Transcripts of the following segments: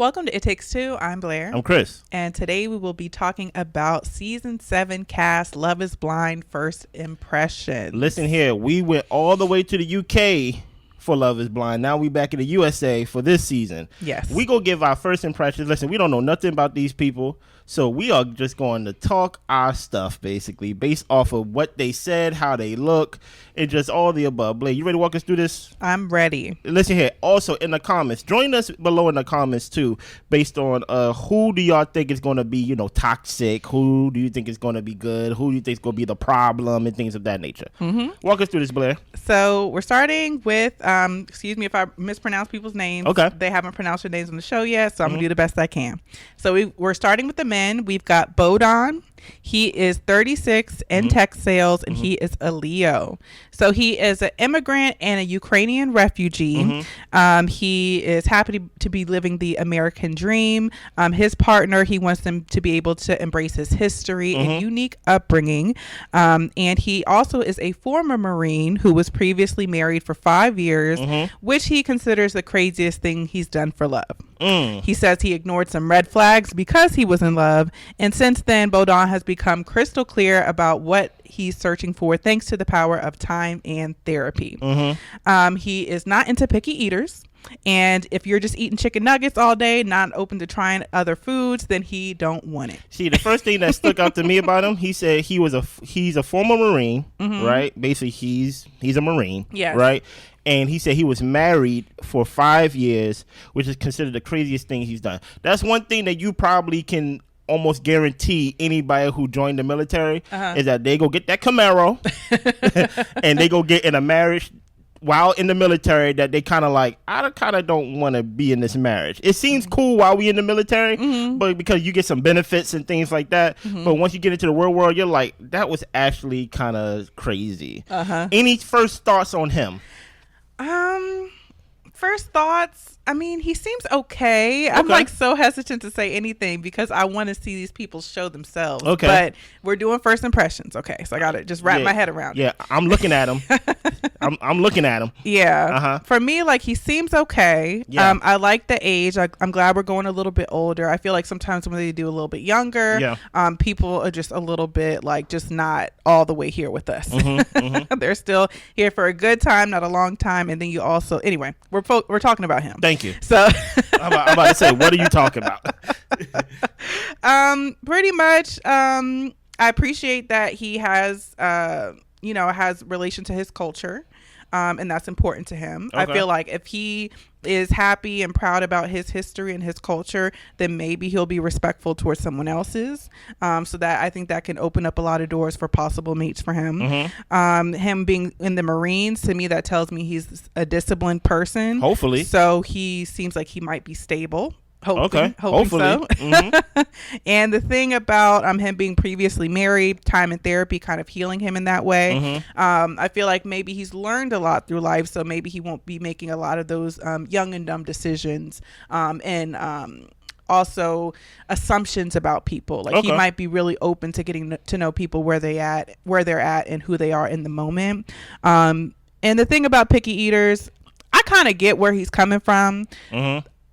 Welcome to It Takes Two. I'm Blair. I'm Chris. And today we will be talking about Season 7 cast Love is Blind First Impressions. Listen here, we went all the way to the UK for Love is Blind. Now we back in the USA for this season. Yes. We go give our first impressions. Listen, we don't know nothing about these people, so we are just going to talk our stuff, basically, based off of what they said, how they look, and just all the above. Blair, you ready to walk us through this? I'm ready. Listen here, also in the comments, join us below in the comments too, based on who do y'all think is going to be, toxic, who do you think is going to be good, who do you think is going to be the problem, and things of that nature. Walk us through this, Blair. So we're starting with, excuse me if I mispronounce people's names. Okay. They haven't pronounced their names on the show yet, so I'm going to do the best I can. So we're starting with the men. We've got Bodon. He is 36 in tech sales, and he is a Leo. So he is an immigrant and a Ukrainian refugee. He is happy to be living the American dream. His partner, he wants them to be able to embrace his history and unique upbringing. And he also is a former Marine who was previously married for 5 years, which he considers the craziest thing he's done for love. He says he ignored some red flags because he was in love. And since then, Bodon has become crystal clear about what he's searching for thanks to the power of time and therapy. He is not into picky eaters. And if you're just eating chicken nuggets all day, not open to trying other foods, then he don't want it. See, the first thing that stuck out to me about him, he said he's a former Marine, right? Basically, he's a Marine, yes. Right? And he said he was married for 5 years, which is considered the craziest thing he's done. That's one thing that you probably can almost guarantee anybody who joined the military is that they go get that Camaro and they go get in a marriage while in the military that they kind of like, I kind of don't want to be in this marriage. It seems cool while we in the military, but because you get some benefits and things like that. But once you get into the real world, you're like, that was actually kind of crazy. Any first thoughts on him? First thoughts, I mean, he seems okay. I'm like so hesitant to say anything because I want to see these people show themselves. Okay. But we're doing first impressions. Okay. So I got to just wrap my head around it. Yeah. I'm looking at him. I'm looking at him. Yeah. For me, like, he seems okay. Yeah. I like the age. I'm glad we're going a little bit older. I feel like sometimes when they do a little bit younger, people are just a little bit like just not all the way here with us. They're still here for a good time, not a long time. And then you also, anyway, we're talking about him. Thank you. So I'm about to say, what are you talking about? Pretty much, I appreciate that he has, has relation to his culture. And that's important to him. I feel like if he is happy and proud about his history and his culture, then maybe he'll be respectful towards someone else's. So that I think that can open up a lot of doors for possible mates for him. Him being in the Marines, to me, that tells me he's a disciplined person. Hopefully. So he seems like he might be stable. Hopefully. So. And the thing about him being previously married, time and therapy kind of healing him in that way. I feel like maybe he's learned a lot through life, so maybe he won't be making a lot of those young and dumb decisions and also assumptions about people. Like he might be really open to getting to know people where they're at and who they are in the moment. And the thing about picky eaters, I kind of get where he's coming from.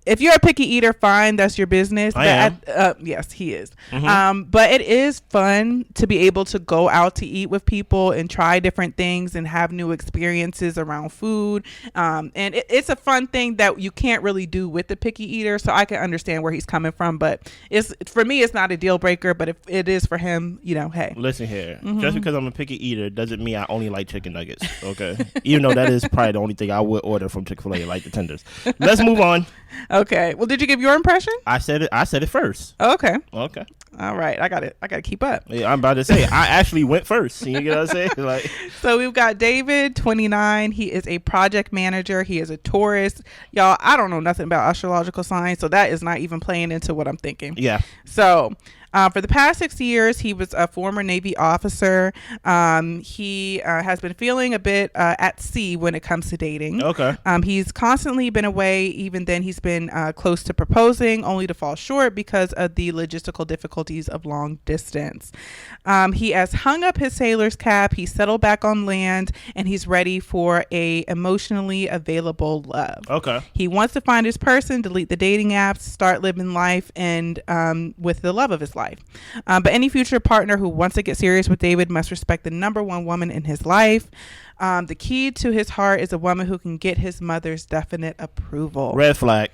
If you're a picky eater, fine, that's your business. Yes, he is. But it is fun to be able to go out to eat with people and try different things and have new experiences around food. And it's a fun thing that you can't really do with the picky eater. So I can understand where he's coming from. But for me, it's not a deal breaker. But if it is for him, hey. Listen here. Just because I'm a picky eater doesn't mean I only like chicken nuggets. Okay. Even though that is probably the only thing I would order from Chick-fil-A, like the tenders. Let's move on. Okay. Well, did you give your impression? I said it first. Okay. Okay. All right. I got to keep up. Yeah, I'm about to say I actually went first. You get what I'm saying? Like, so we've got David, 29. He is a project manager. He is a Taurus. Y'all, I don't know nothing about astrological signs, so that is not even playing into what I'm thinking. Yeah. So For the past 6 years, he was a former Navy officer. He has been feeling a bit at sea when it comes to dating. Okay. He's constantly been away. Even then, he's been close to proposing, only to fall short because of the logistical difficulties of long distance. He has hung up his sailor's cap. He's settled back on land, and he's ready for a emotionally available love. Okay. He wants to find his person, delete the dating apps, start living life, and with the love of his life. But any future partner who wants to get serious with David must respect the number one woman in his life. The key to his heart is a woman who can get his mother's definite approval. Red flag.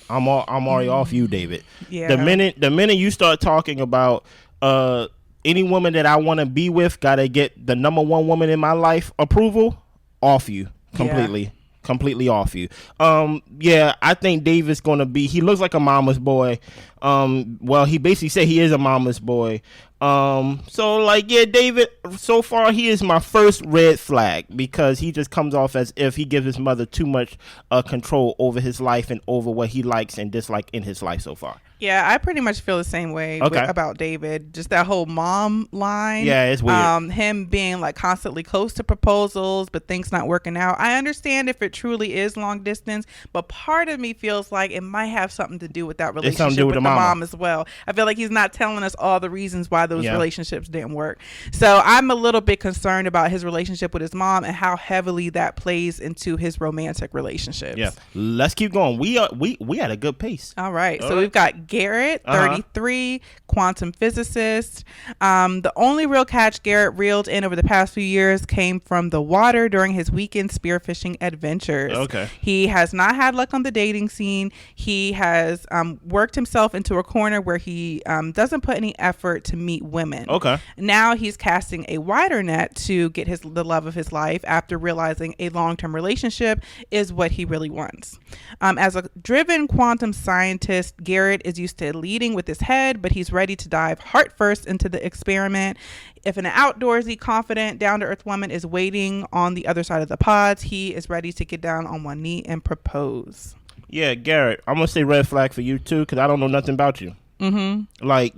I'm already off you, David. Yeah. The minute you start talking about any woman that I want to be with gotta get the number one woman in my life approval, off you completely. Yeah. Completely off you. Yeah, I think David's gonna be. He looks like a mama's boy. Well, he basically said he is a mama's boy. So like, yeah, David, so far he is my first red flag because he just comes off as if he gives his mother too much control over his life and over what he likes and dislikes in his life so far. Yeah, I pretty much feel the same way about David. Just that whole mom line. Yeah, it's weird. Him being like constantly close to proposals, but things not working out. I understand if it truly is long distance, but part of me feels like it might have something to do with that relationship with the mom as well. I feel like he's not telling us all the reasons why those relationships didn't work. So I'm a little bit concerned about his relationship with his mom and how heavily that plays into his romantic relationships. Yeah, let's keep going. We at a good pace. All right. So we've got Garrett, 33, quantum physicist. The only real catch Garrett reeled in over the past few years came from the water during his weekend spearfishing adventures. Okay. He has not had luck on the dating scene. He has worked himself into a corner where he doesn't put any effort to meet women. Okay. Now he's casting a wider net to get the love of his life after realizing a long-term relationship is what he really wants. As a driven quantum scientist, Garrett is used to leading with his head, but he's ready to dive heart first into the experiment. If an outdoorsy, confident, down-to-earth woman is waiting on the other side of the pods, he is ready to get down on one knee and propose. Yeah, Garrett, I'm gonna say red flag for you too, because I don't know nothing about you. Mm-hmm. Like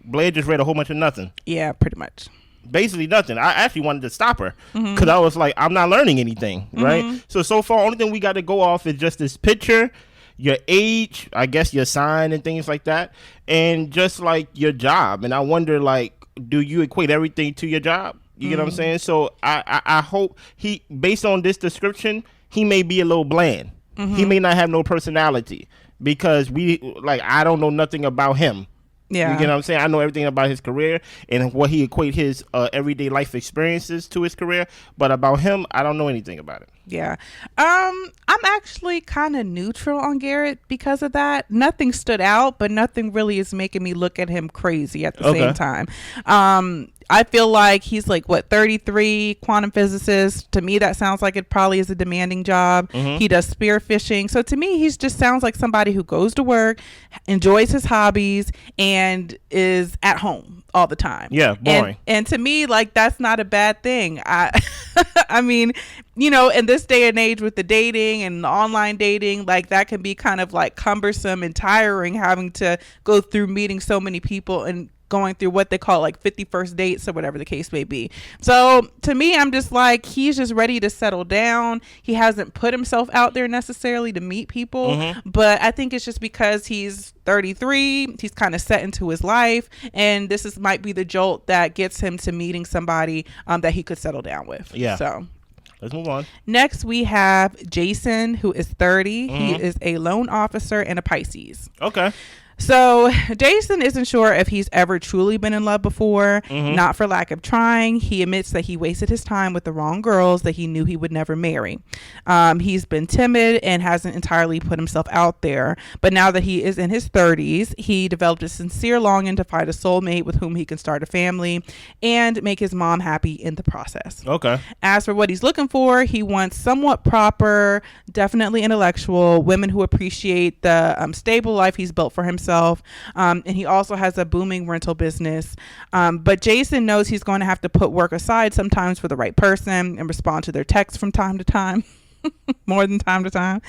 Blair just read a whole bunch of nothing. Yeah, pretty much. Basically nothing. I actually wanted to stop her because I was like, I'm not learning anything, right? So far, only thing we got to go off is just this picture, your age, I guess your sign and things like that, and just like your job. And I wonder, like, do you equate everything to your job? You get what I'm saying? So I hope based on this description, he may be a little bland. He may not have no personality because I don't know nothing about him. Yeah. You get what I'm saying? I know everything about his career and what he equate his everyday life experiences to his career, but about him, I don't know anything about it. Yeah. I'm actually kind of neutral on Garrett because of that. Nothing stood out, but nothing really is making me look at him crazy at the same time. I feel like he's like 33, quantum physicist. To me, that sounds like it probably is a demanding job. He does spearfishing. So to me, he just sounds like somebody who goes to work, enjoys his hobbies, and is at home all the time. Yeah, boring. And to me, like, that's not a bad thing. I mean, you know, in this day and age with the dating and the online dating, like, that can be kind of like cumbersome and tiring, having to go through meeting so many people and going through what they call like 51st dates or whatever the case may be. So to me, I'm just like, he's just ready to settle down. He hasn't put himself out there necessarily to meet people, but I think it's just because he's 33, he's kind of set into his life, and this might be the jolt that gets him to meeting somebody that he could settle down with. Yeah. So let's move on. Next, we have Jason, who is 30. He is a loan officer and a Pisces. Okay. So Jason isn't sure if he's ever truly been in love before, not for lack of trying. He admits that he wasted his time with the wrong girls that he knew he would never marry. He's been timid and hasn't entirely put himself out there. But now that he is in his 30s, he developed a sincere longing to find a soulmate with whom he can start a family and make his mom happy in the process. Okay. As for what he's looking for, he wants somewhat proper, definitely intellectual, women who appreciate the stable life he's built for himself. And he also has a booming rental business. But Jason knows he's going to have to put work aside sometimes for the right person and respond to their texts from time to time. more than time to time.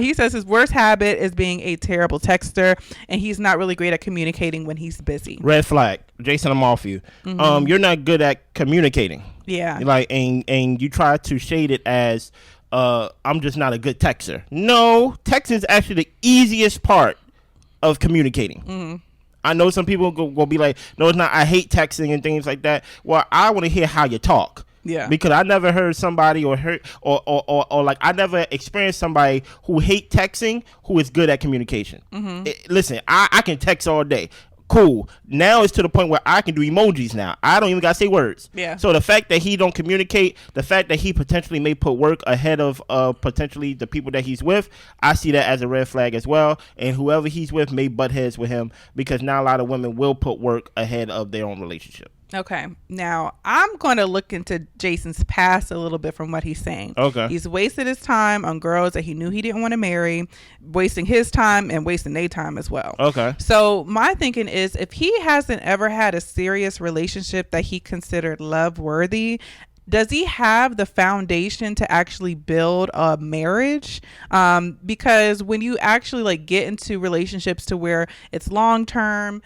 He says his worst habit is being a terrible texter, and he's not really great at communicating when he's busy. Red flag. Jason, I'm off you. You're not good at communicating. Yeah. Like, and you try to shade it as I'm just not a good texter. No, texting is actually the easiest part of communicating. I know some people will be like, no, it's not. I hate texting and things like that. Well, I want to hear how you talk. Yeah. Because I never heard somebody or like I never experienced somebody who hate texting who is good at communication. Listen, I can text all day. Cool. Now it's to the point where I can do emojis now. I don't even got to say words. Yeah. So the fact that he don't communicate, the fact that he potentially may put work ahead of potentially the people that he's with, I see that as a red flag as well. And whoever he's with may butt heads with him because now a lot of women will put work ahead of their own relationship. Okay. Now, I'm going to look into Jason's past a little bit from what he's saying. Okay. He's wasted his time on girls that he knew he didn't want to marry, wasting his time and wasting their time as well. Okay. So my thinking is if he hasn't ever had a serious relationship that he considered love worthy, does he have the foundation to actually build a marriage? Because when you actually like get into relationships to where it's long term,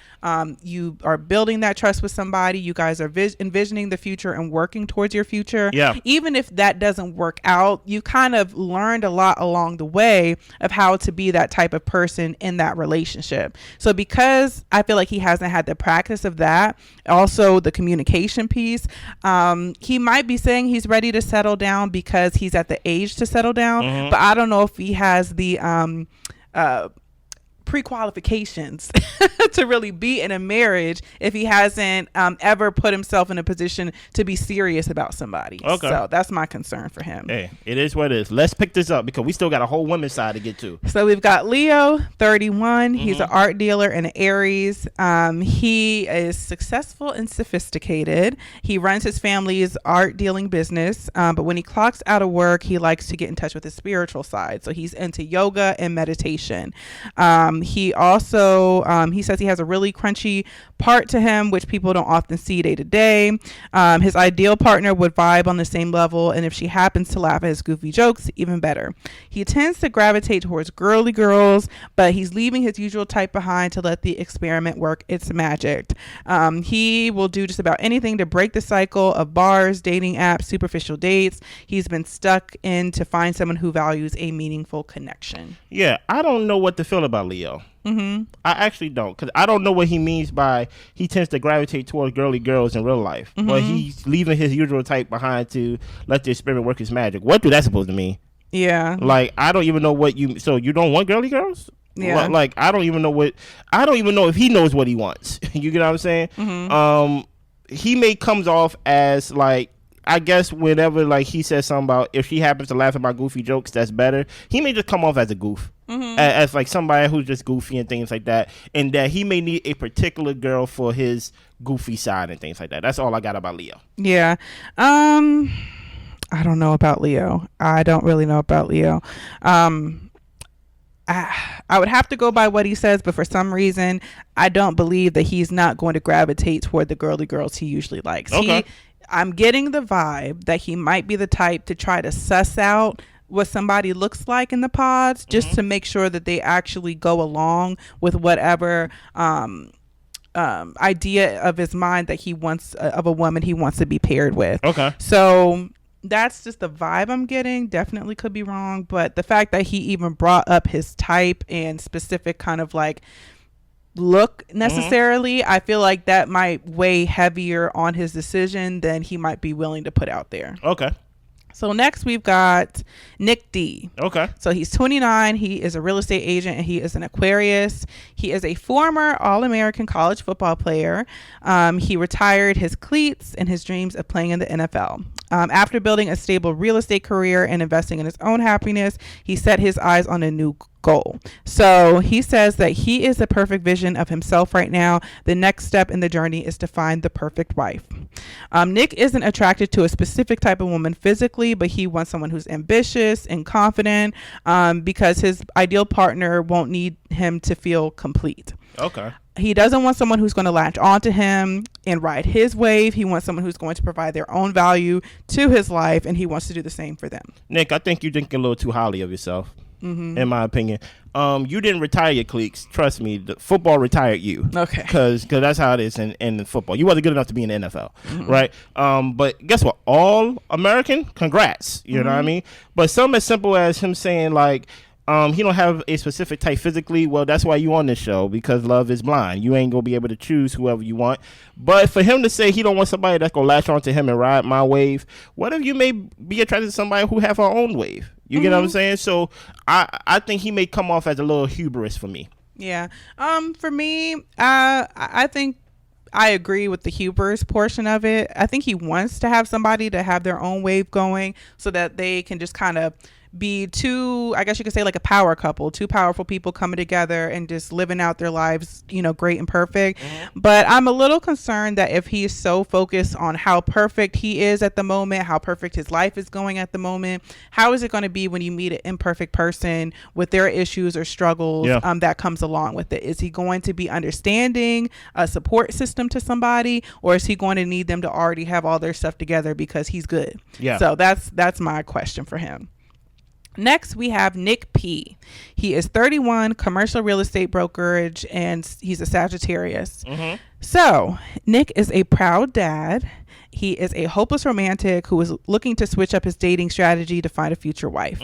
you are building that trust with somebody, you guys are envisioning the future and working towards your future. Yeah. Even if that doesn't work out, you kind of learned a lot along the way of how to be that type of person in that relationship. So because I feel like he hasn't had the practice of that, also the communication piece, he might be saying he's ready to settle down because he's at the age to settle down, but I don't know if he has the pre-qualifications to really be in a marriage if he hasn't ever put himself in a position to be serious about somebody. Okay. So that's my concern for him. Hey, it is what it is. Let's pick this up because we still got a whole women's side to get to. So we've got Leo, 31. He's an art dealer and an Aries. He is successful and sophisticated. He runs his family's art dealing business, but when he clocks out of work, he likes to get in touch with his spiritual side. So he's into yoga and meditation. He also, he says he has a really crunchy part to him, which people don't often see day to day. His ideal partner would vibe on the same level, and if she happens to laugh at his goofy jokes, even better. He tends to gravitate towards girly girls, but he's leaving his usual type behind to let the experiment work its magic. He will do just about anything to break the cycle of bars, dating apps, superficial dates. He's been stuck in to find someone who values a meaningful connection. Yeah, I don't know what to feel about Leo. I actually don't, because I don't know what he means by he tends to gravitate towards girly girls in real life, but he's leaving his usual type behind to let the experiment work his magic. What do that supposed to mean? Yeah, like I don't even know what you. So you don't want girly girls? Yeah, like I don't even know if he knows what he wants. You get what I'm saying? He may comes off as like, I guess whenever like he says something about if she happens to laugh at my goofy jokes, that's better. He may just come off as a goof, as like somebody who's just goofy and things like that, and that he may need a particular girl for his goofy side and things like that. That's all I got about Leo. Yeah, I don't know about Leo. I don't really know about Leo. I would have to go by what he says, but for some reason, I don't believe that he's not going to gravitate toward the girly girls he usually likes. Okay. I'm getting the vibe that he might be the type to try to suss out what somebody looks like in the pods just to make sure that they actually go along with whatever idea of his mind that he wants of a woman he wants to be paired with. Okay. So that's just the vibe I'm getting. Definitely could be wrong, but the fact that he even brought up his type and specific kind of like look necessarily, I feel like that might weigh heavier on his decision than he might be willing to put out there. Okay. So next we've got Nick D. Okay. So he's 29. He is a real estate agent and he is an Aquarius. He is a former All-American college football player. He retired his cleats and his dreams of playing in the NFL. After building a stable real estate career and investing in his own happiness, he set his eyes on a new goal. So he says that he is the perfect vision of himself right now. The next step in the journey is to find the perfect wife. Nick isn't attracted to a specific type of woman physically, but he wants someone who's ambitious and confident because his ideal partner won't need him to feel complete. Okay. He doesn't want someone who's going to latch onto him and ride his wave. He wants someone who's going to provide their own value to his life, and he wants to do the same for them. Nick, I think you're thinking a little too highly of yourself, in my opinion. You didn't retire your cliques. Trust me, the football retired you. Okay. Because that's how it is in football. You wasn't good enough to be in the NFL, right? But guess what? All American, congrats. You know what I mean? But something as simple as him saying, like, he don't have a specific type physically. Well, that's why you on this show, because love is blind. You ain't gonna be able to choose whoever you want. But for him to say he don't want somebody that's gonna latch onto him and ride my wave, what if you may be attracted to somebody who have her own wave? You get what I'm saying? So I think he may come off as a little hubris for me. Yeah. For me, I think I agree with the hubris portion of it. I think he wants to have somebody to have their own wave going so that they can just kind of be two, I guess you could say, like a power couple, two powerful people coming together and just living out their lives, great and perfect. But I'm a little concerned that if he's so focused on how perfect he is at the moment, how perfect his life is going at the moment, how is it going to be when you meet an imperfect person with their issues or struggles that comes along with it? Is he going to be understanding, a support system to somebody, or is he going to need them to already have all their stuff together because he's good? Yeah. So that's my question for him. Next, we have Nick P. He is 31, commercial real estate brokerage, and he's a Sagittarius. So, Nick is a proud dad. He is a hopeless romantic who is looking to switch up his dating strategy to find a future wife.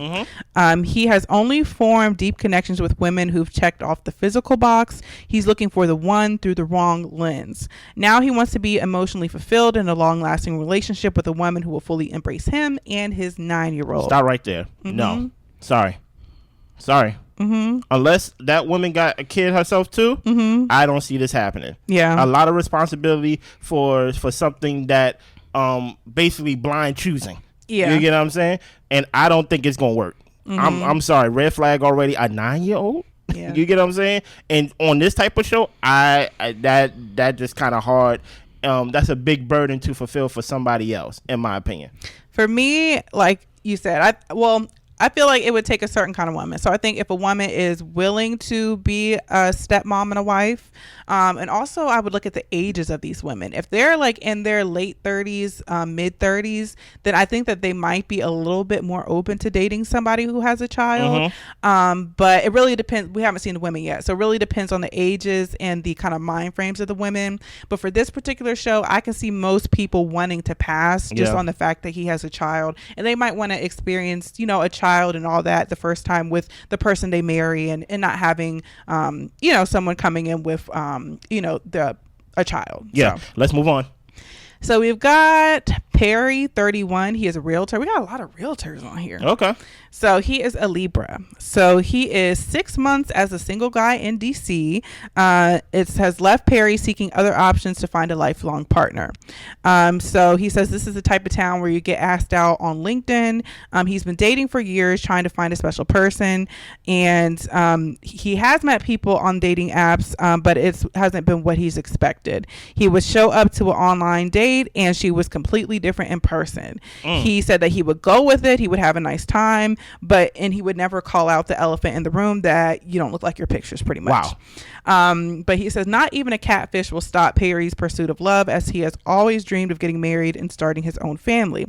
He has only formed deep connections with women who've checked off the physical box. He's looking for the one through the wrong lens. Now he wants to be emotionally fulfilled in a long-lasting relationship with a woman who will fully embrace him and his 9-year-old. Stop right there. No. Sorry. Unless that woman got a kid herself too, I don't see this happening. Yeah, a lot of responsibility for something that basically blind choosing. Yeah, you get what I'm saying? And I don't think it's gonna work. I'm sorry, red flag already. A 9-year-old. Yeah. You get what I'm saying? And on this type of show, I that just kind of hard. That's a big burden to fulfill for somebody else, in my opinion. For me, like you said, I feel like it would take a certain kind of woman. So I think if a woman is willing to be a stepmom and a wife, and also I would look at the ages of these women. If they're like in their late 30s, mid 30s, then I think that they might be a little bit more open to dating somebody who has a child. But it really depends. We haven't seen the women yet. So it really depends on the ages and the kind of mind frames of the women. But for this particular show, I can see most people wanting to pass just on the fact that he has a child, and they might want to experience, a child and all that the first time with the person they marry, and not having someone coming in with a child. So let's move on. So we've got Perry, 31. He is a realtor. We got a lot of realtors on here. Okay. So he is a Libra. So he is 6 months as a single guy in DC. It has left Perry seeking other options to find a lifelong partner. So he says this is the type of town where you get asked out on LinkedIn. He's been dating for years, trying to find a special person. And he has met people on dating apps, but it hasn't been what he's expected. He would show up to an online date, and she was completely different in person. He said that he would go with it. He would have a nice time, and he would never call out the elephant in the room that you don't look like your pictures, pretty much. Wow. But he says not even a catfish will stop Perry's pursuit of love, as he has always dreamed of getting married and starting his own family.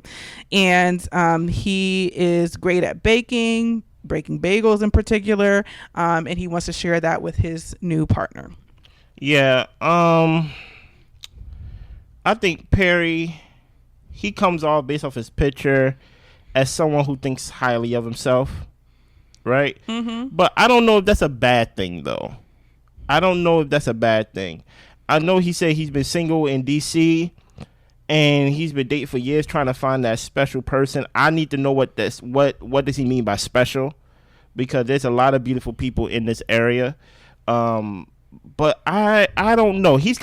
And he is great at baking, breaking bagels in particular, and he wants to share that with his new partner. Yeah. I think Perry, he comes off based off his picture as someone who thinks highly of himself, right? But I don't know if that's a bad thing, though. I don't know if that's a bad thing. I know he said he's been single in DC, and he's been dating for years trying to find that special person. I need to know what does he mean by special, because there's a lot of beautiful people in this area. But I don't know. He's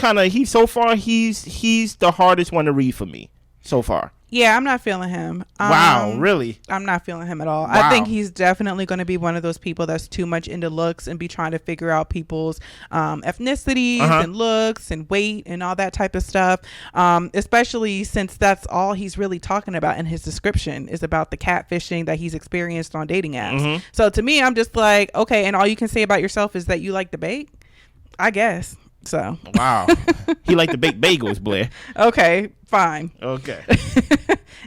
so far he's the hardest one to read for me so far. Yeah, I'm not feeling him. Wow, really? I'm not feeling him at all. Wow. I think he's definitely going to be one of those people that's too much into looks and be trying to figure out people's ethnicities and looks and weight and all that type of stuff. Especially since that's all he's really talking about in his description is about the catfishing that he's experienced on dating apps. So to me, I'm just like, okay, and all you can say about yourself is that you like to bake? I guess. So wow, he like to bake bagels, Blair. Okay, fine. Okay.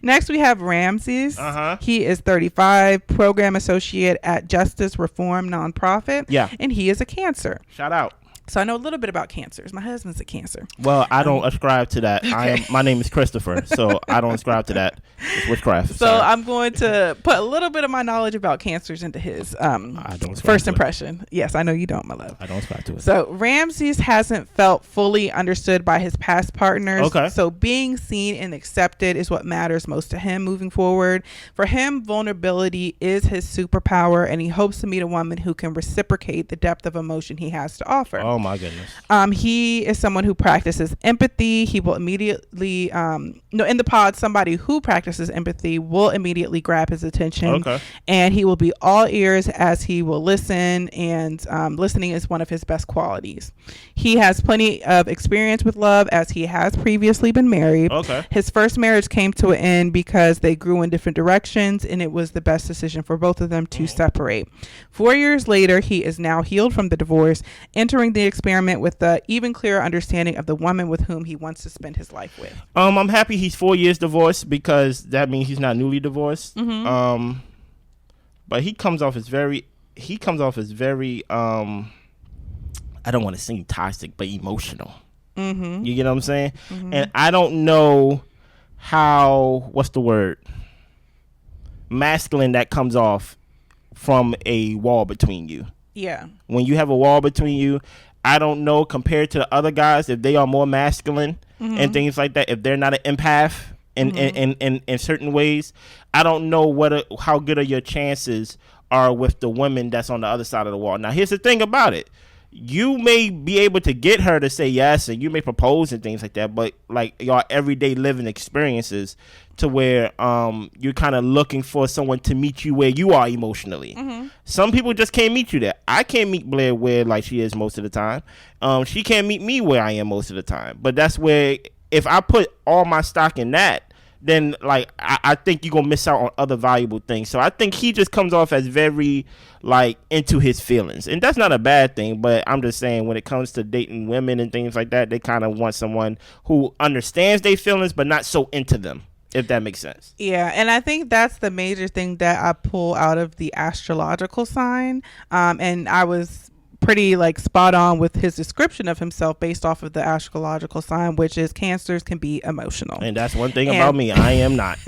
Next, we have Ramses. He is 35, program associate at Justice Reform nonprofit. Yeah, and he is a Cancer. Shout out. So I know a little bit about cancers. My husband's a Cancer. Well, I don't ascribe to that. Okay. My name is Christopher, so I don't ascribe to that. It's witchcraft. So I'm going to put a little bit of my knowledge about cancers into his first impression. Yes, I know you don't, my love. I don't ascribe to it. So Ramses hasn't felt fully understood by his past partners. Okay. So being seen and accepted is what matters most to him moving forward. For him, vulnerability is his superpower, and he hopes to meet a woman who can reciprocate the depth of emotion he has to offer. Oh my goodness. He is someone who practices empathy. He will immediately, in the pod, somebody who practices empathy will immediately grab his attention. Okay. And he will be all ears as he will listen, and listening is one of his best qualities. He has plenty of experience with love as he has previously been married. Okay. His first marriage came to an end because they grew in different directions, and it was the best decision for both of them to separate. 4 years later, he is now healed from the divorce, entering the experiment with the even clearer understanding of the woman with whom he wants to spend his life with. I'm happy he's 4 years divorced, because that means he's not newly divorced. Mm-hmm. But he comes off as very I don't want to seem toxic, but emotional. Mm-hmm. You get what I'm saying? Mm-hmm. And I don't know how, what's the word, masculine that comes off from a wall between you. Yeah. When you have a wall between you, I don't know, compared to the other guys, if they are more masculine and things like that, if they're not an empath in certain ways, I don't know how good are your chances are with the women that's on the other side of the wall. Now, here's the thing about it. You may be able to get her to say yes, and you may propose and things like that, but like your everyday living experiences to where you're kind of looking for someone to meet you where you are emotionally. Some people just can't meet you there. I can't meet Blair where like she is most of the time. She can't meet me where I am most of the time. But that's where, if I put all my stock in that, then like I think you're gonna miss out on other valuable things. So I think he just comes off as very like into his feelings, and that's not a bad thing. But I'm just saying, when it comes to dating women and things like that, they kind of want someone who understands their feelings but not so into them, if that makes sense. Yeah, and I think that's the major thing that I pull out of the astrological sign. And I was pretty like spot on with his description of himself based off of the astrological sign, which is Cancers can be emotional. And that's one thing about me. I am not.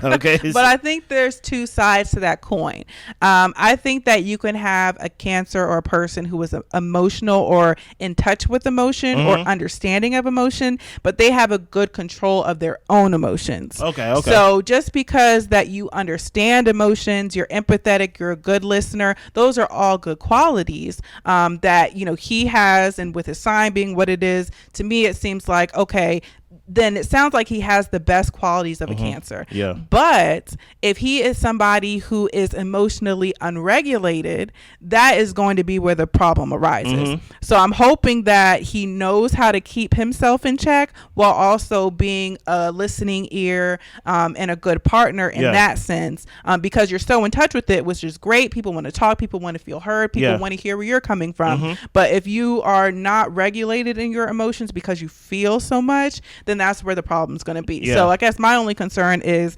Okay. But I think there's two sides to that coin. I think that you can have a Cancer or a person who is emotional or in touch with emotion or understanding of emotion, but they have a good control of their own emotions. Okay. So just because that you understand emotions, you're empathetic, you're a good listener, those are all good qualities that, he has. And with his sign being what it is, to me, it seems like, okay, then it sounds like he has the best qualities of a Cancer. Yeah. But if he is somebody who is emotionally unregulated, that is going to be where the problem arises. So I'm hoping that he knows how to keep himself in check while also being a listening ear and a good partner in that sense, because you're so in touch with it, which is great. People want to talk. People want to feel heard. People want to hear where you're coming from. But if you are not regulated in your emotions because you feel so much, then that's where the problem's going to be. So I guess my only concern is,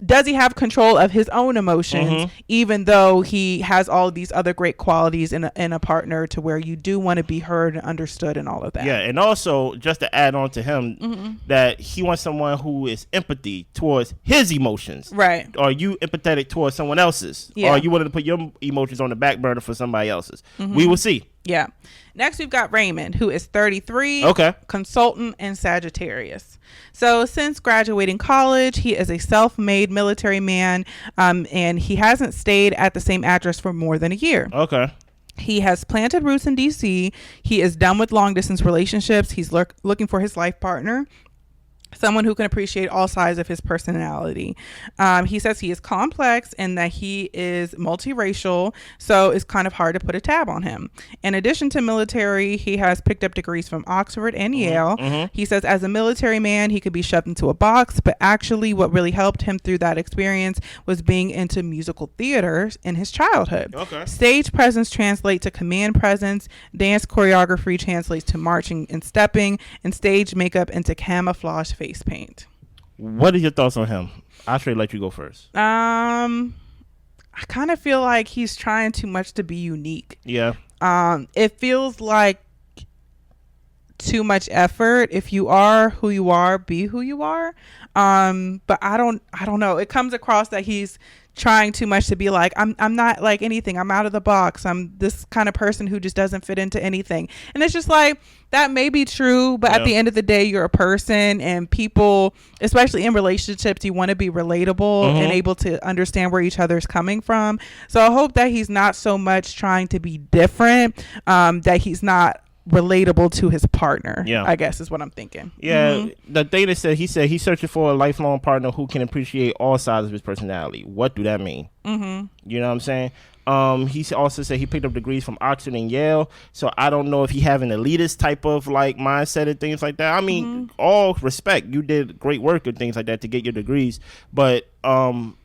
does he have control of his own emotions, even though he has all of these other great qualities in a partner, to where you do want to be heard and understood and all of that. Yeah, and also just to add on to him, that he wants someone who is empathy towards his emotions. Right. Are you empathetic towards someone else's? Or are you willing to put your emotions on the back burner for somebody else's? We will see. Yeah. Next, we've got Raymond, who is 33, consultant and Sagittarius. So since graduating college, he is a self-made military man, and he hasn't stayed at the same address for more than a year. Okay. He has planted roots in DC. He is done with long-distance relationships. He's looking for his life partner. someone who can appreciate all sides of his personality. He says he is complex and that he is multiracial, so it's kind of hard to put a tab on him. In addition to military, he has picked up degrees from Oxford and Yale. He says as a military man, he could be shoved into a box, but actually what really helped him through that experience was being into musical theaters in his childhood. Stage presence translates to command presence, dance choreography translates to marching and stepping, and stage makeup into camouflage face paint. What are your thoughts on him? I'll straight let you go first. I kind of feel like he's trying too much to be unique. Yeah. It feels like too much effort. If you are who you are, be who you are. But I don't know. It comes across that he's trying too much to be like, I'm not like anything. I'm out of the box. I'm this kind of person who just doesn't fit into anything. And it's just like, that may be true, but at the end of the day, you're a person, and people, especially in relationships, you want to be relatable and able to understand where each other's coming from. So I hope that he's not so much trying to be different, that he's not relatable to his partner. I guess is what I'm thinking. The thing that he said he's searching for a lifelong partner who can appreciate all sides of his personality. What do that mean? You know what I'm saying? He also said he picked up degrees from Oxford and Yale, so I don't know if he have an elitist type of like mindset and things like that. I mean, all respect, you did great work and things like that to get your degrees, but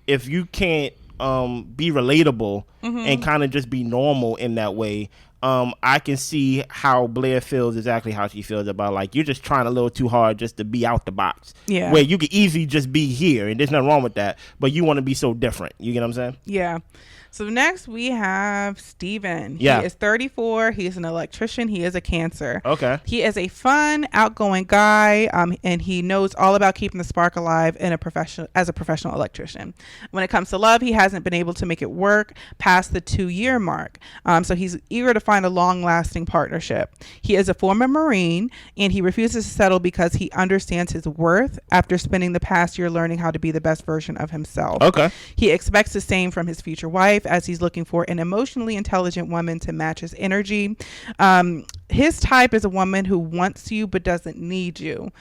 if you can't be relatable and kind of just be normal in that way, I can see how Blair feels exactly how she feels about, like, you're just trying a little too hard just to be out the box. Where you could easily just be here, and there's nothing wrong with that, but you want to be so different. You get what I'm saying? Yeah. So next we have Steven. He is 34. He is an electrician. He is a Cancer. He is a fun, outgoing guy, and he knows all about keeping the spark alive as a professional electrician. When it comes to love, he hasn't been able to make it work past the 2-year mark. So he's eager to find a long-lasting partnership. He is a former Marine, and he refuses to settle because he understands his worth after spending the past year learning how to be the best version of himself. He expects the same from his future wife, as he's looking for an emotionally intelligent woman to match his energy. His type is a woman who wants you but doesn't need you.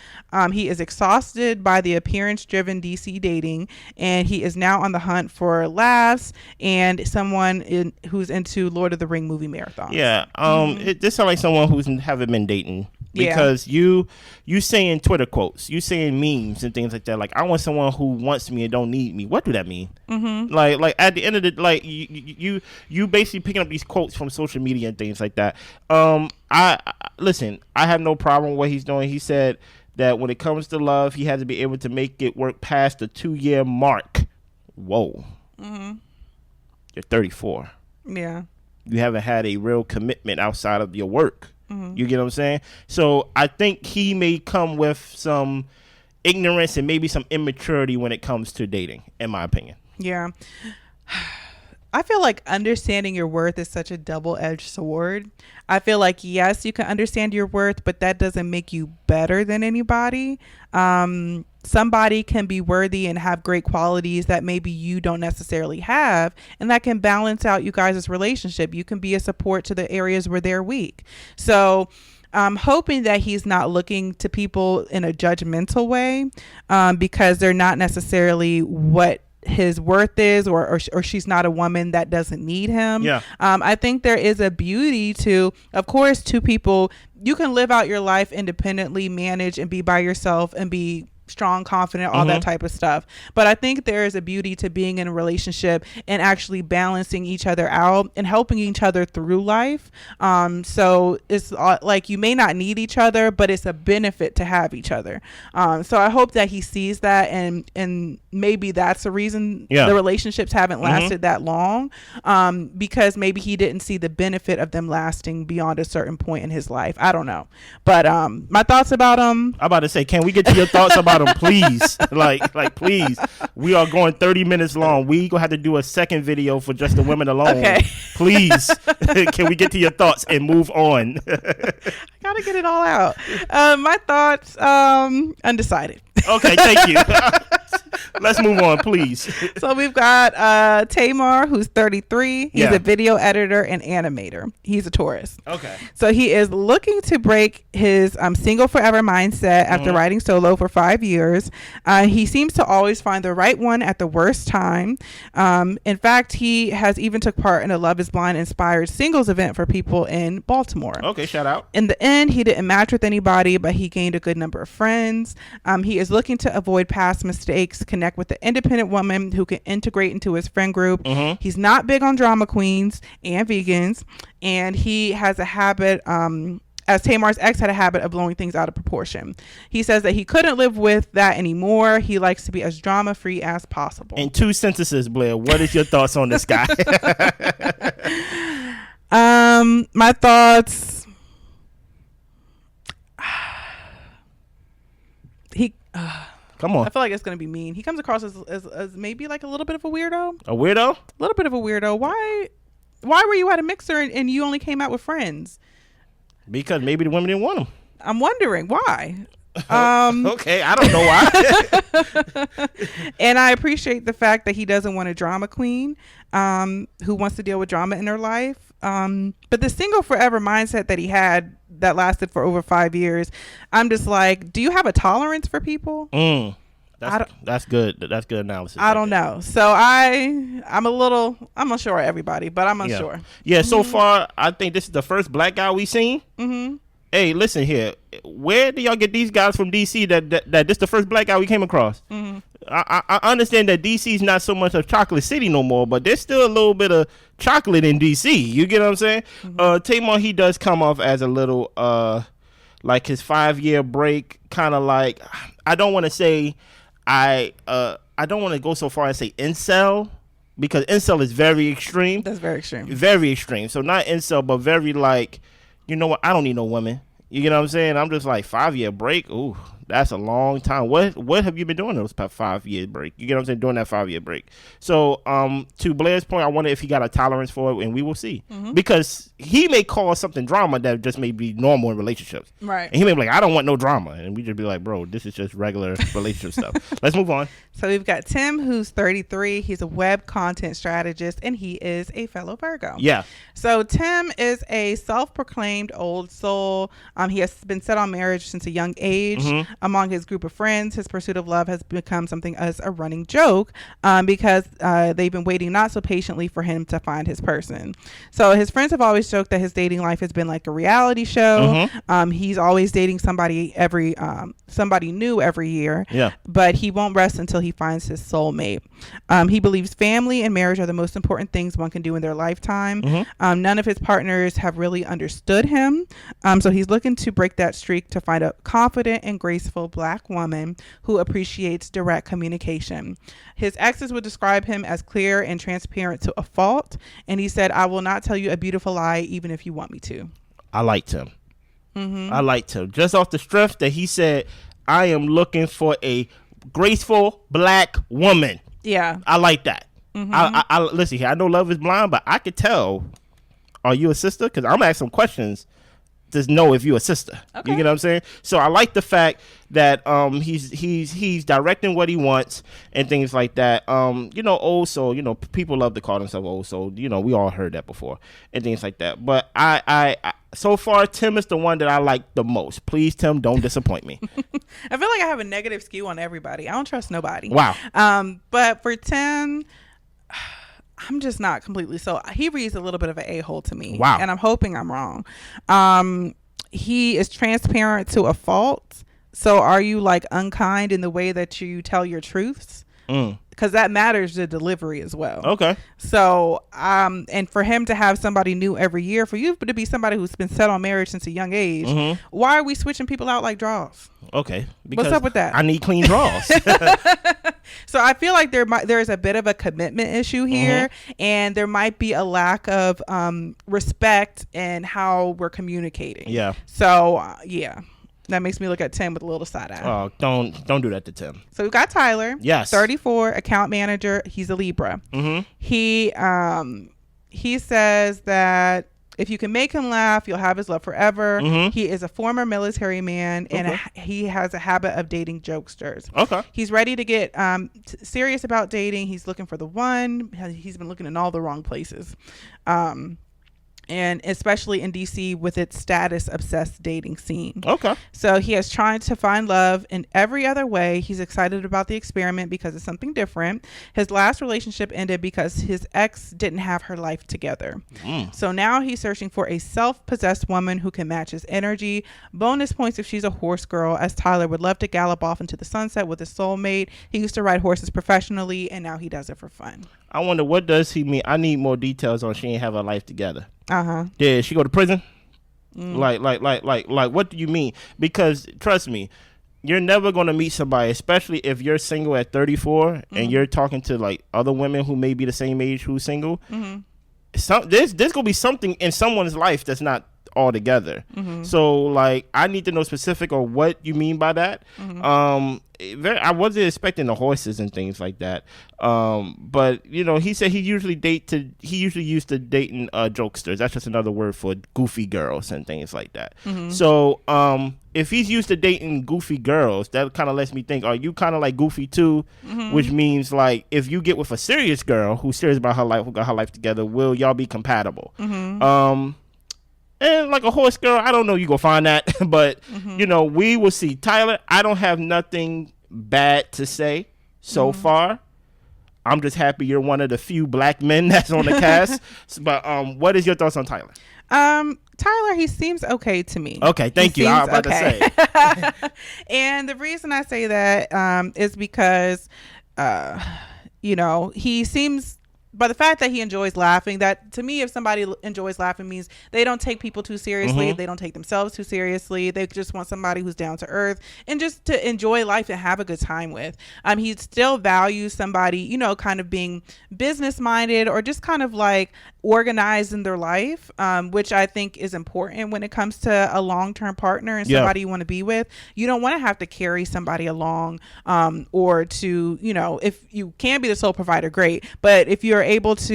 He is exhausted by the appearance-driven DC dating, and he is now on the hunt for laughs and someone who's into Lord of the Ring movie marathons. This sounds like someone who's haven't been dating. Because you saying Twitter quotes, you saying memes and things like that. Like, I want someone who wants me and don't need me. What do that mean? Like at the end of the, like, you basically picking up these quotes from social media and things like that. I listen, I have no problem with what he's doing. He said that when it comes to love, he has to be able to make it work past the 2-year mark. Whoa. You're 34. Yeah. You haven't had a real commitment outside of your work. You get what I'm saying? So I think he may come with some ignorance and maybe some immaturity when it comes to dating, in my opinion. Yeah. I feel like understanding your worth is such a double-edged sword. I feel like, yes, you can understand your worth, but that doesn't make you better than anybody. Somebody can be worthy and have great qualities that maybe you don't necessarily have, and that can balance out you guys' relationship. You can be a support to the areas where they're weak. So I'm hoping that he's not looking to people in a judgmental way, because they're not necessarily what his worth is, or she's not a woman that doesn't need him. I think there is a beauty to, of course, two people, you can live out your life independently, manage and be by yourself and be strong, confident, all that type of stuff. But I think there is a beauty to being in a relationship and actually balancing each other out and helping each other through life. So it's like, you may not need each other, but it's a benefit to have each other. So I hope that he sees that, and maybe that's the reason the relationships haven't lasted that long, because maybe he didn't see the benefit of them lasting beyond a certain point in his life. I don't know. But my thoughts about him. I'm about to say, can we get to your thoughts about him, please? like please. We are going 30 minutes long. We gonna have to do a second video for just the women alone. Okay. Please. Can we get to your thoughts and move on? I gotta get it all out. My thoughts, undecided. Okay, thank you. Let's move on, please. So we've got Tamar, who's 33. He's a video editor and animator. He's a Taurus. Okay. So he is looking to break his single forever mindset after writing solo for 5 years. He seems to always find the right one at the worst time. In fact, he has even took part in a Love is Blind inspired singles event for people in Baltimore. Okay, shout out. In the end, he didn't match with anybody, but he gained a good number of friends. He is looking to avoid past mistakes, connect with an independent woman who can integrate into his friend group. He's not big on drama queens and vegans, and he has a habit, as Tamar's ex had a habit of blowing things out of proportion. He says that he couldn't live with that anymore. He likes to be as drama free as possible. In 2 sentences, Blair, what is your thoughts on this guy? My thoughts. Come on. I feel like it's going to be mean. He comes across as maybe like a little bit of a weirdo. A weirdo? A little bit of a weirdo. Why were you at a mixer and you only came out with friends? Because maybe the women didn't want him. I'm wondering why. Okay, I don't know why. And I appreciate the fact that he doesn't want a drama queen who wants to deal with drama in her life. But the single forever mindset that he had that lasted for over 5 years, I'm just like, do you have a tolerance for people? That's good. That's good analysis. I don't know. So I'm unsure of everybody, but I'm unsure. Yeah. So far, I think this is the first black guy we've seen. Hey, listen here. Where do y'all get these guys from DC that this the first black guy we came across? I understand that DC is not so much of Chocolate City no more, but there's still a little bit of chocolate in DC. You get what I'm saying? Tamar, he does come off as a little like his 5-year break, kind of like, I don't want to say I don't want to go so far as say incel, because incel is very extreme. That's very extreme. Very extreme. So not incel, but very like, you know what? I don't need no women. You get what I'm saying? I'm just like, 5-year break. Ooh, that's a long time. What have you been doing those 5 years break? You get what I'm saying? During that 5-year break. So to Blair's point, I wonder if he got a tolerance for it, and we will see. Because he may cause something drama that just may be normal in relationships. Right. And he may be like, I don't want no drama. And we just be like, bro, this is just regular relationship stuff. Let's move on. So we've got Tim, who's 33. He's a web content strategist, and he is a fellow Virgo. Yeah. So Tim is a self-proclaimed old soul. He has been set on marriage since a young age. Among his group of friends, his pursuit of love has become something as a running joke because they've been waiting not so patiently for him to find his person. So his friends have always joked that his dating life has been like a reality show. He's always dating somebody new every year. Yeah. But he won't rest until he finds his soulmate. He believes family and marriage are the most important things one can do in their lifetime. None of his partners have really understood him. So he's looking to break that streak to find a confident and graceful black woman who appreciates direct communication. His exes would describe him as clear and transparent to a fault. And he said, I will not tell you a beautiful lie, even if you want me to. I liked him. I liked him. Just off the strength that he said, I am looking for a graceful black woman. Yeah. I like that. I listen here. I know Love is Blind, but I could tell, are you a sister? Because I'm asking some questions to know if you're a sister. Okay. You get what I'm saying? So I like the fact that he's directing what he wants and things like that. Old soul, people love to call themselves old soul. We all heard that before and things like that. But I so far, Tim is the one that I like the most. Please, Tim, don't disappoint me. I feel like I have a negative skew on everybody. I don't trust nobody. Wow. But for Tim, I'm just not completely. So he reads a little bit of an a-hole to me. Wow. And I'm hoping I'm wrong. He is transparent to a fault. So are you like unkind in the way that you tell your truths? Because that matters to delivery as well. Okay. So, and for him to have somebody new every year, for you to be somebody who's been set on marriage since a young age, why are we switching people out like draws? Okay. What's up with that? I need clean draws. So I feel like there's a bit of a commitment issue here, and there might be a lack of respect in how we're communicating. Yeah. So yeah. That makes me look at Tim with a little side eye. Oh, don't do that to Tim. So we've got Tyler. Yes. 34, account manager. He's a Libra. He says that If you can make him laugh, you'll have his love forever. He is a former military man, and he has a habit of dating jokesters. He's ready to get serious about dating. He's looking for the one. He's been looking in all the wrong places. And especially in DC with its status obsessed dating scene. So he is trying to find love in every other way. He's excited about the experiment because it's something different. His last relationship ended because his ex didn't have her life together. So now he's searching for a self-possessed woman who can match his energy. Bonus points if she's a horse girl, as Tyler would love to gallop off into the sunset with his soulmate. He used to ride horses professionally, and now he does it for fun. I wonder, what does he mean? I need more details on she ain't have her life together. Did she go to prison? Like, what do you mean? Because trust me, you're never going to meet somebody, especially if you're single at 34 and you're talking to like other women who may be the same age who's single. There's going to be something in someone's life that's not all together. So like, I need to know specific on what you mean by that. I wasn't expecting the horses and things like that. But you know, he said he usually used to dating jokesters. That's just another word for goofy girls and things like that. So if he's used to dating goofy girls, that kind of lets me think, are you kind of like goofy too? Which means like, if you get with a serious girl who's serious about her life, who got her life together, will y'all be compatible? And like a horse girl, I don't know, you go find that. But you know, we will see. Tyler, I don't have nothing bad to say so far. I'm just happy you're one of the few black men that's on the cast. But what is your thoughts on Tyler? Tyler, he seems okay to me. Okay, thank you. I was about to say. And the reason I say that is because you know, he seems, by the fact that he enjoys laughing, that to me, if somebody enjoys laughing, means they don't take people too seriously. They don't take themselves too seriously. They just want somebody who's down to earth and just to enjoy life and have a good time with. He still values somebody, you know, kind of being business minded or just kind of like organized in their life, which I think is important when it comes to a long-term partner and somebody you want to be with. You don't want to have to carry somebody along, or to, you know, if you can be the sole provider, great. But if you're able to,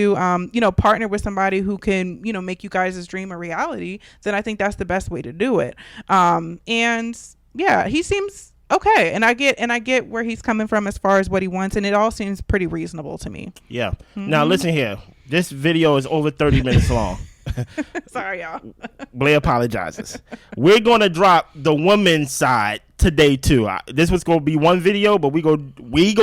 you know, partner with somebody who can, you know, make you guys' dream a reality, then I think that's the best way to do it. And yeah, he seems okay. And I get where he's coming from as far as what he wants. And it all seems pretty reasonable to me. Yeah. Now listen here. This video is over 30 minutes long. Sorry, y'all. Blair apologizes. We're going to drop the woman's side today too. This was going to be one video, but we go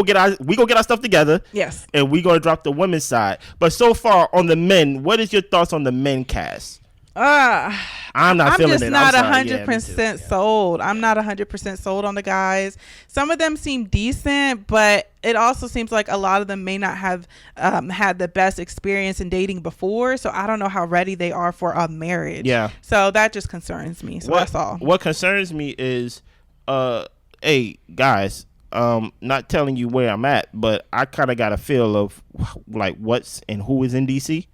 get our stuff together. Yes. And we going to drop the women's side. But so far on the men, what is your thoughts on the men cast? I'm not feeling it. I'm just not 100% sold. I'm not 100% sold on the guys. Some of them seem decent, but it also seems like a lot of them may not have had the best experience in dating before. So I don't know how ready they are for a marriage. Yeah. So that just concerns me. So that's all. What concerns me is, hey guys, not telling you where I'm at, but I kind of got a feel of like what's and who is in DC.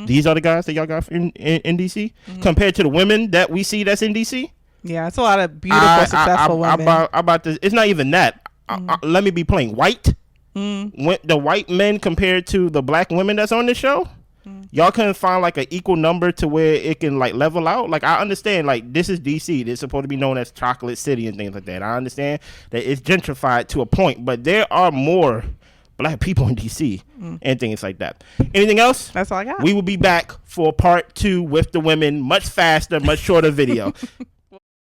These are the guys that y'all got in DC compared to the women that we see that's in DC. Yeah, it's a lot of beautiful, successful women. About this, it's not even that. Let me be plain. White, the white men compared to the black women that's on this show. Y'all couldn't find like an equal number to where it can like level out. Like, I understand, like, this is DC. It's supposed to be known as Chocolate City and things like that. I understand that it's gentrified to a point, but there are more black people in DC and things like that. Anything else? That's all I got. We will be back for part 2 with the women. Much faster, much shorter video.